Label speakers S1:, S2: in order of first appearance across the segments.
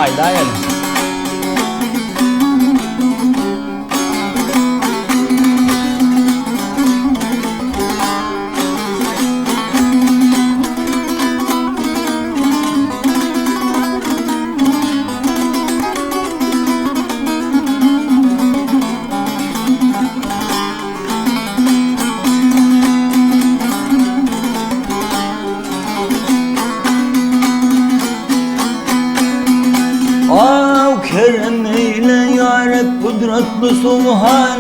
S1: Haydayen. Kerem eyle ya Rab kudretli Subhan.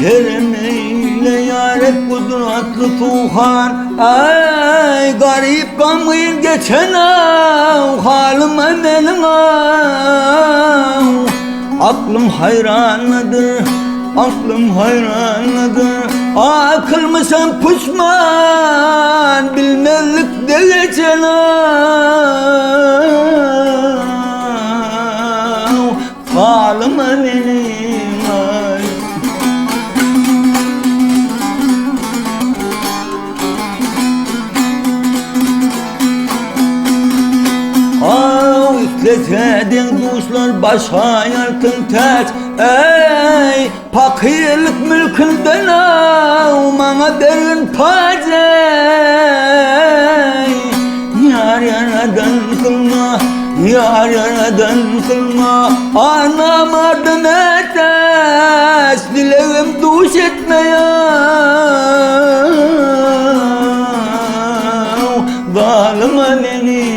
S1: Kerem eyle ya Rab kudretli Tuhan. Ay garip gamgın geçen halim emelim aklım hayranıdır, aklım hayranıdır. Kılmışam pişman bilmezlik diyeceksin. Halim benim ay. İstedin dostlar baş hayatın tek. Ey fakirlik mülkünden bana derin paz. Yar yaradan kılma, yar yaradan kılma. Anam ardın etes, dileğim duş etmeye. Zalim benim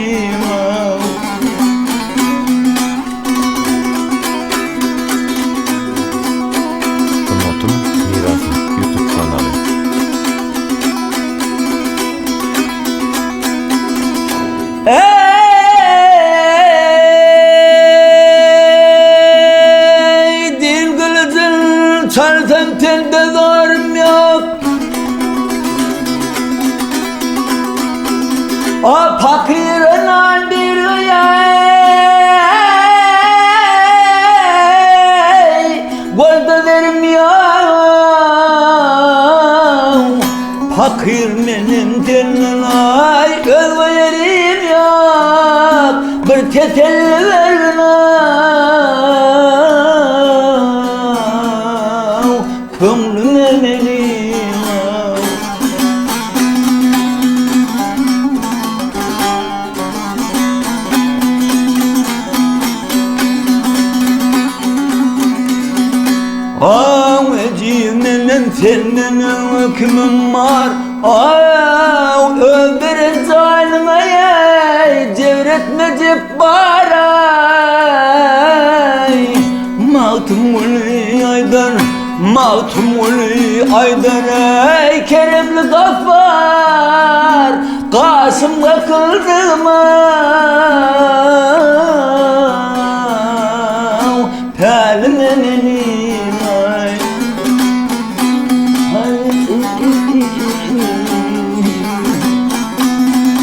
S2: Umut'un Mirası YouTube kanalı.
S1: Ey din kılıcın çalsam telde zarım yok. O fakirin andırıyor. Golda vermiyor. Fakir benim canım ay, ölme yerim yok. Bir teselli verin kömrüme benim Ecimenin senin hükmün var. Öldürün zalime cevretme cebbar. Mağtumuli aydar, mağtumuli aydar. Ey keremli gaffar, Kasım'da kıldım pelmenin ay.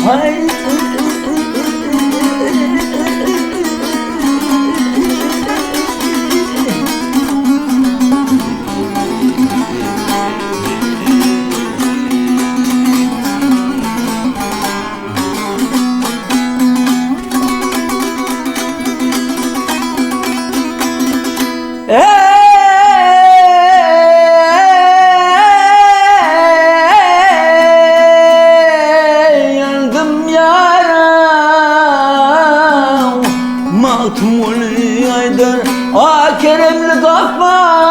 S1: Hay yandım yaram, mağtumuli aydar. Keremli gaffar,